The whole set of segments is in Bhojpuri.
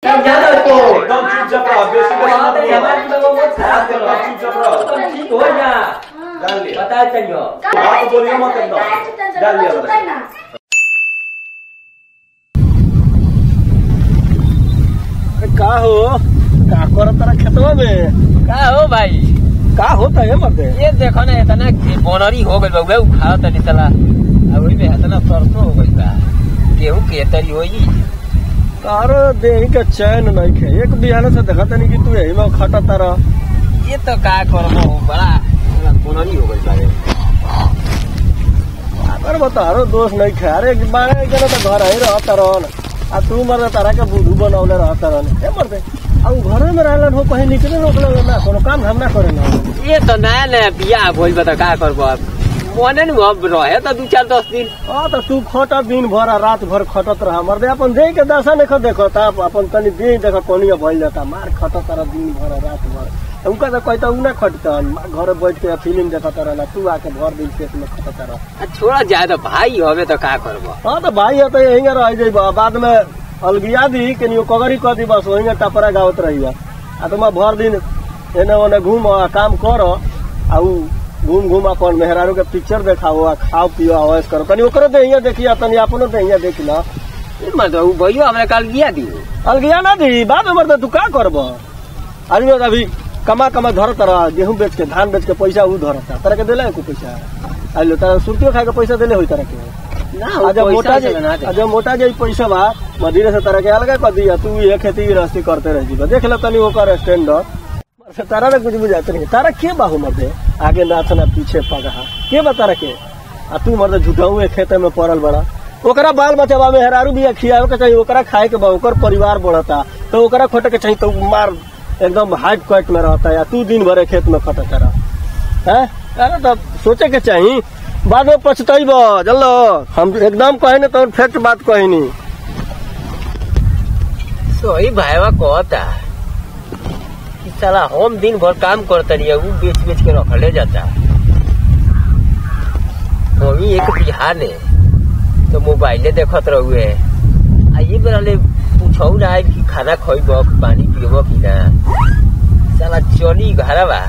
समझा दो इसको एकदम चुपचाप रहो, बेसी बेसी हमारे दिमाग में बहुत खराब कर रहा है। चुपचाप रहो। तुम ठीक हो जा जान लिया बता चलियो बात बोलियो मत एकदम जान लिया बता। का हो का करत तारा खेतवा में का हो भाई का होता है मर्दे? ये देखो ना इतना बोनरी हो गइल बा उहे उखाड़ा तनी चला अब ओई में इतना सरसों हो गइल बा गेहूं के तरी होई तारो देही के चैन नहीं खे एक बिहान से देखा तनी कि तू यही में खटा तारा। ये तो का करबो बड़ा बोनरी हो गइल बा अरे बतारो दोस्त नहीं खे अरे बारे जने तो घर ही रहत रहन आ तू मर्द तारा के बुद्धू बनौले रहत रहन ए मर्दे अब घर में रहलन हो कहीं निकले रोकले ना कोनो काम धाम ना करे ना। ये तो नया नया बियाह भइल बा त का करबो अब मोने न अब रहे तो 2-4-10 दिन हाँ तो तू खटा दिन भर आ रात भर खटत रहा मर्दे अपन देह के दशा नहीं देखो अपन तनी देह देखो कोनिया भइल जाता मार खटत रहा दिन भर आ रात भर उनका तो कहता उ ना खटता घर बैठ के फिल्म देखता रहला तू आके भर दिन खेत में खटता रहा। छोड़ा जाए तो भाई हवे तो का करबो। हाँ तो भाई है तो यही रह जाइबा बाद में अलगिया दी के कगरी कर दी बस वही टपरा गावत रही आ तुम भर दिन एने ओने घूम काम कर आ घूम घूम अपन मेहरारू के पिक्चर देखाओ आ खाओ पियो ऐश करो तनी ओकरो देहिया देखिया तनी अपनो देहिया देख ला मतलब भैया हमरा काल गिया दी अलगिया ना दी बाद में मर्द तू का करब आदमी अभी कमा धरत रहा गेहूं बेच के धान बेच के पैसा उ धरता तरह के दिले को पैसा आइलो तारा सुरतियो खाए के पैसा दिले होई तरह के ना जब मोटा जाई पैसा बा मदीने से तरह के अलग कर दिया तू ये खेती गृहस्थी करते रह जी देख ले तनी ओकर स्टैंडर्ड तारा ने कुछ बुझाते नहीं तारा के बाहू मर्दे आगे नाचना पीछे पगहा के बता रखे आ तू मर्द झूठाऊ खेते में पड़ल बड़ा ओकरा बाल बचवा में हेरारू भी खियावे के चाहिए ओकरा खाए के बा ओकर परिवार बढ़ता तो ओकरा खोटे के चाहिए तो मार एकदम हाइट कट में रहता है तू दिन भर खेत में खटता रहा है अरे तब सोचे के चाहिए बाद में पछताइब चलो हम एकदम कहे न तो फैक्ट बात कहे नहीं सोई भाईवा कहता कि साला हम दिन भर काम करता रहिए वो बेच बेच के रखले जाता वही एक बिहार ने तो मोबाइले देखत रहुए आ ये बेरा ले पूछौ ना कि खाना खइब पानी पीब कि ना साला चली घरवा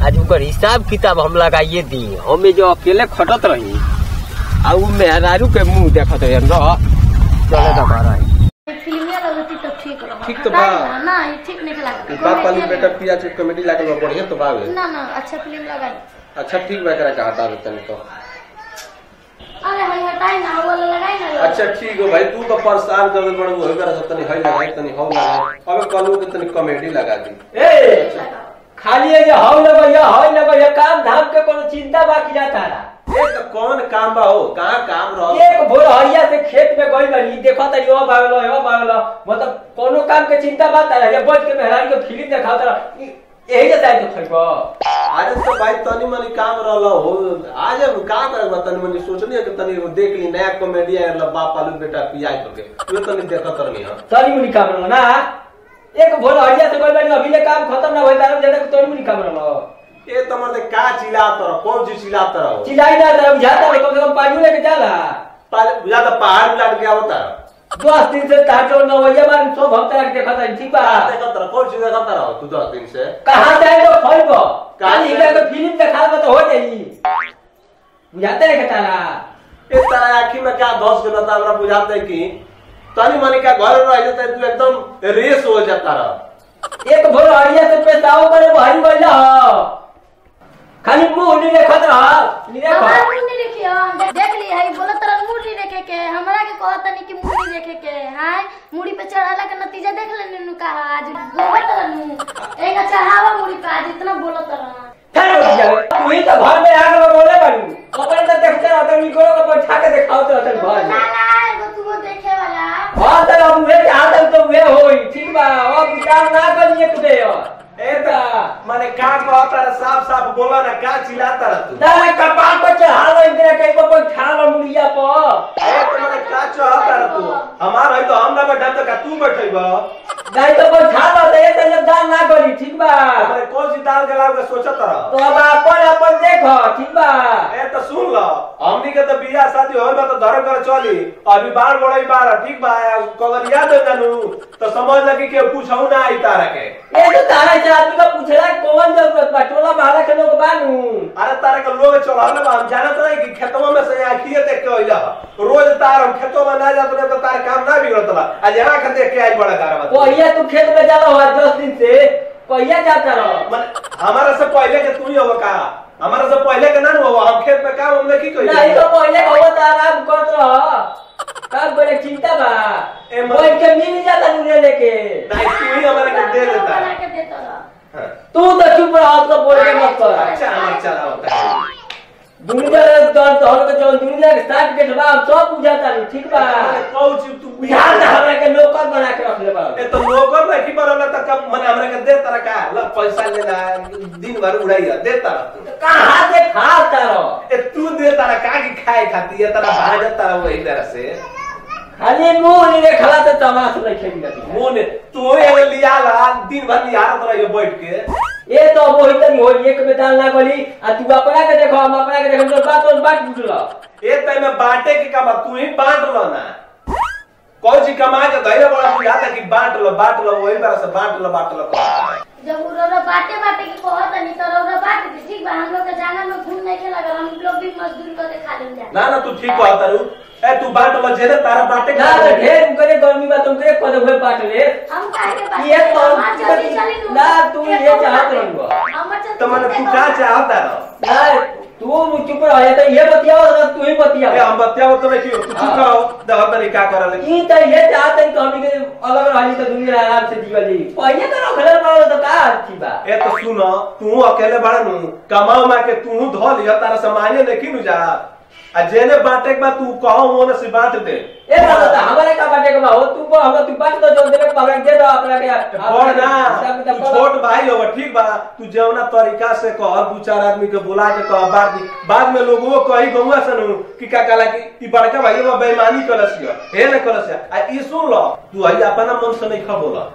आज उनकर हिसाब किताब हम लगाइए दी हमें जो अकेले खटत रही आ उ मेहरारू के मुंह देखत रही चले तो मारा ठीक तो बा ना ये ठीक नहीं लगा बाप वाली बेटा पिया के कॉमेडी लागल बा बढ़िया तो बा ना अच्छा फिल्म लगाई अच्छा ठीक बा करा का हटा देतनी तो अरे हाय हटाई ना वो लगाई ना अच्छा ठीक हो भाई तू तो परेशान कर बड़ हो करा तनी हई लगाई तनी हो लगाई अब कलू के तनी कॉमेडी लगा दी ए खाली है जे हौ लगैया काम धाम के कोनो चिंता बाकी जाता है एक कौन काम बा हो कहां काम रहो एक भोरहरिया से खेत में गइल बनी देखा तनी ओ बावेलो मतलब कोनो काम के चिंता बात है ये बच के मेहरान के फिल्म देखावत रह यही जैसा है तो खइबो आज तो भाई तनी मनी काम रहलो हो आज हम का करब तनी मनी सोचनी कि तनी देख ली नया कॉमेडी आयल बाप वालू बेटा पिया के तू तनी देखत रहनी हां तनी मुनी काम रहलो ना एक भोरहरिया से गइल बनी अभी ले काम खत्म ना होई तार जने तनी मुनी काम रहलो ए तमर दे का चिल्लात रहो कौन चीज चिल्लात रहो चिल्लाई ना तरफ जाता है कम से कम पानी लेके चला ज्यादा पहाड़ लग गया होता 10 दिन से ताटो नवैया बार सब हफ्ता के देखा था ठीक बा देखत रहो कौन चीज देखत रहो तू 10 दिन से कहां जाए तो खइबो काली इधर के फिल्म दिखाबो तो हो जाई बुझाते है के तारा ए तारा आखी में क्या 10 दिन था हमरा बुझाते कि तनी मनी का घर रह जाता तू एकदम रेस हो जाता रहा एक भोरहरिया से पेशाओ करे भारी बैला खाली मुंह नहीं देखत रहा नहीं देखो हमारा मुंह नहीं देखियो देख ली है बोलत तरह मुंह नहीं देखे के हमरा के कहत नहीं कि मुंह नहीं देखे के हां मुड़ी पे चढ़ाला के नतीजा देख लेने नु का आज बोलत तरह नु एक चढ़ावा मुड़ी पे आज इतना बोलत तरह तू ही तो घर में आग में बोले बानी अपने तो देखते रहते निकोलो को बैठा के दिखाओ तो घर में ना एगो तू देखे वाला हां तो अब वे आदत तो वे होई ठीक बा अब विचार ना करिए तू दे एता माने का कहता रे साफ बोला ना का चिल्लाता रे तू ना कपाल पर चढ़ालो इधर के को ठालो मुड़िया पर ए तो माने का चाहता रे तू हमार है तो हम ना बैठा तो का तू बैठैबा नहीं तो ठालो दे तो जब दान ना करी ठीक बा माने कौन सी दाल के लाव के सोचत रह तो अब अपन देखो ठीक बा ए तो सुन ल हमनी के तो बियाह शादी होल बा तो धर्म कर चली अभी बाढ़ बड़ई बार ठीक बा कगर याद है जानू तो समझ लगी कि पूछऊ ना आई तारा के। ये तो तारा से आदमी का पूछला कौन जरूरत बा, टोला महला के लोग बानू। अरे तारा के लोग चढ़ाने बा, हम जानत नहीं कि खेतवा में से आखिए देख के आइला रोज तार हम खेतवा में ना जात रहे तो तार काम ना बिगड़त बा। आज यहाँ के देख के आई बड़ा कारवा। पहिया तू खेत में जाला हुआ 10 दिन से, पहिया जाता रहो। हमारा से पहले के तू ही हो का, हमारा से पहले के ना हो, हम खेत में काम हमने की कही नहीं तो पहले हो त आराम करत रह, काम करे चिंता बा। कोई के मिल जाता नुरे लेके। नहीं तू ही हमारे के दे देता बना के देता रहा। तू तो चुप रह, तो बोल के मत कर। अच्छा हम चला होता है दुनिया तो तोहर के जो दुनिया के साथ के जवाब सब बुझाता नहीं, ठीक बा। कौन चीज तू बिहार ना हमरा के नौकर बना के रख ले बा। ए तो नौकर नहीं बनला त कब मने हमरा के दे तरह का ल पैसा लेला दिन भर उड़ाइया दे तरह तू कहां से खाता रहो। ए तू दे तरह का की खाए खाती है तरह भाजत तरह वही तरह से खाली मुंह नहीं देखला तो तमाश नहीं खेली जाती। मुंह ने तू एगो लिया ला दिन भर लियारत रहियो बैठ के। ये तो वही तनी हो, एक में दाल ना गली आ तू अपना के देखो, हम अपना के देखो, तो बात बुझला। ए तय में बांटे के का तू ही बांट लो ना, कोई जी कमा के धैर्य बड़ा तू याद है कि बांट लो वही तरह से बांट लो जब उरोरा बाटे बाटे के कहत नहीं तो उरोरा बाटे दे, ठीक बा। हम लोग के जाना में घूम नहीं के लगल, हम लोग भी मजदूरी करके खा लेंगे। ना तू ठीक कहत रू। ए तू बांट लो जेने तारा बांटे ना तो ढेर करे गर्मी में तुम करे पद हुए बांट ले। हम काहे के बात ये तो जल्दी चली ना तू ये चाहत रहूंगा। हमर चल तो मैंने तू क्या चाहता रहो ना तू चुप रह, तो ये बतियाओ ना, तू ही बतिया। ए हम बतियाओ तो नहीं तू चुप रहो, दहर तरीका करल ई त ये चाहत है कि हम के अलग रही तो दुनिया आराम से जीवली। पहिले तो रखले पड़ो तो का अच्छी बा। ए तो सुनो तू अकेले बड़ा नु कमाओ मा के तू धो लिया तारा सामान्य देखी नु जा आ जेने बांटे के बाद तू कहो ओने से बांट दे। ए बात हमारे का बांटे के बा हो, तू को हम तू बांट तो जो देवे पकड़ दे दो अपना के और ना तू छोट भाई हो ठीक बा, तू जौना तरीका से कह दू चार आदमी के बुला के कह बात दी, बाद में लोगो कही गौवा सनु कि का कहला कि ई बड़का भाई बा बेईमानी करसियो हे न करसिया। आ ई सुन लो तू हई अपना मन से नहीं खबोला,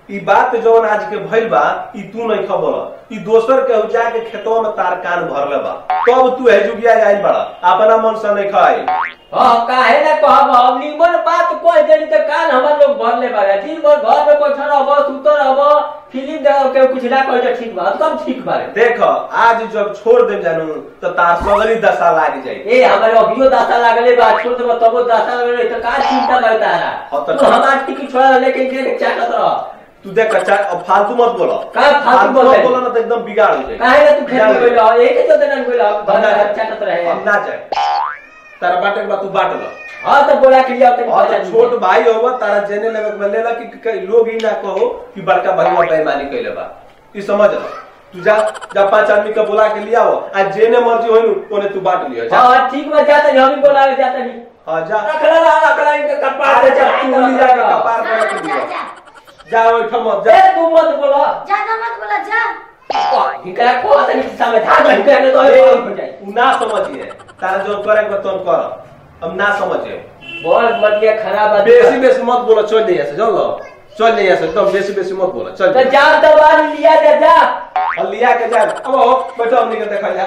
ई बात जौन आज के भइल बा ई तू नहीं खबोला, ई दोसर के हो जाके खेतवा में तार कान भरले बा तब तू है जुगिया आइल बड़ा अपना मन से नहीं खाई। हां काहे ना कहब, हम निमन बात कोई देरी त कान हमर लोग भरले बा। दिन भर घर में कोई छड़ अब सुतर अब फिल्म देख के कुछ ना कहे ठीक बा, तब ठीक बा। देखो आज जब छोड़ दे जानू तो तार सगरी दशा लाग जाई। ए हमारे अभियो दासा लागले बा, छोड़ दे तबो दासा लागले त का चिंता करता रहा। तो हमार टिकट छोड़ा लेके के चाटत रह। तू देख अब फालतू मत बोलो, का फालतू बोलो ना तो एकदम बिगाड़ हो जाए। काहे ना तू खेत में गइल हो, एक तो देना गइल हो, बंदा चाटत रहे। हम ना जाए तारा बाटे के बाद तू बांट लो। हां तो बोला कि लिया और तो छोट भाई होगा तारा जेने लेवे के लेला कि लोग ही ना कहो कि बड़का भाई बेईमानी कइले बा, ई समझ लो। तू जा 5 आदमी के बुला के लियाओ आ जेने मर्जी होइनु ओने तू बांट लियो जा। हां ठीक बा, जाता हम ही बोलावे जाता नहीं। हां जा रखला इनके कपार से तू ली जाके कपार पे रख दियो। जा ओइ मत जा, तू मत बोला, ज्यादा मत बोला जा। हिकरा को आता नहीं समझा दे, हिकरा ने तो हो जाए। तू ना समझिए तारा जो करे के तुम कर, हम ना समझिए। बहुत मतिया खराब है। बेसी मत बोलो, चल नहीं ऐसे चल लो, चल नहीं ऐसे एकदम बेसी मत बोलो। चल तो जा दबा लिया जा और लिया के जा। अब हो बैठो हमनी के देखा जा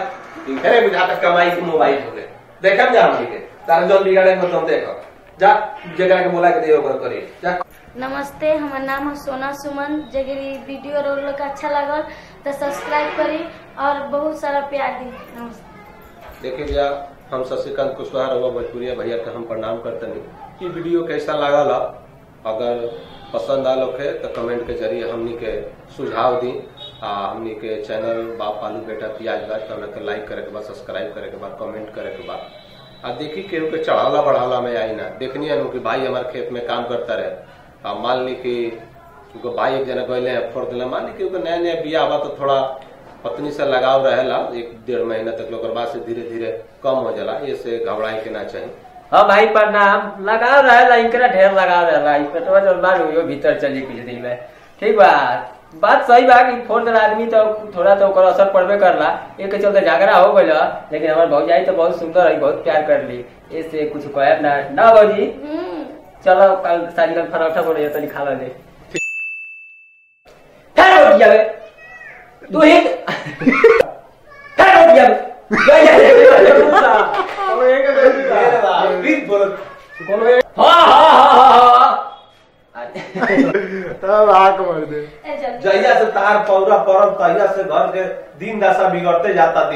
घरे बुझा तक कमाई के मोबाइल हो गए देखा जा हमनी के तारा जो बिगाड़े मत तुम देखो जा जगह के बोला के दियो ओकर करी जा। नमस्ते, हमार नाम है सोना सुमन। जगरी वीडियो और लोग अच्छा लगल तो सब्सक्राइब करी और बहुत सारा प्यार दी। नमस्ते। देखिए भैया हम शशिकांत कुशवाहा रहुआ भोजपुरिया भैया के हम प्रणाम करते हैं। ये वीडियो कैसा लागल, अगर पसंद आल होखे तो कमेंट के जरिए हमनी के सुझाव दी। हमनी के चैनल बाप आलू बेटा प्याज बा तो लाइक करे के बाद, सब्सक्राइब करे के बाद, कमेंट करे के बाद आ देखी केहू के चढ़ावला बढ़ावला में आई ना। देखनी है कि भाई हमारे खेत में काम करता रहे, मान ली कि भाई एक जना गए फोड़ दिला, मान ली कि नया नया बिया हुआ तो थोड़ा पत्नी से लगाव रहेला 1-1.5 महीना तक, ओकर बाद से धीरे धीरे कम हो जाला, ये से घबराए के ना चाहिए। हाँ भाई प्रणाम। लगाव रहेला इनकरा ढेर लगाव रहेला, पेटवा जल मारू यो भीतर चली कुछ दिन में, ठीक बा। बात सही बा कि फोड़ देला आदमी तो थोड़ा तो ओकर असर पड़बे करला, एक के चलते झगड़ा हो गइल। लेकिन हमार भौजाई तो बहुत सुंदर है, बहुत प्यार कर ली, इससे कुछ कहब ना भौजी। चलो कल साजगन पराठा बोले तनी खा ले। तू ही हाँ तब आक मर दे। ए जल्दी जहिया से तार पौरा परम तहिया से घर के दिन दशा बिगड़ते जाता।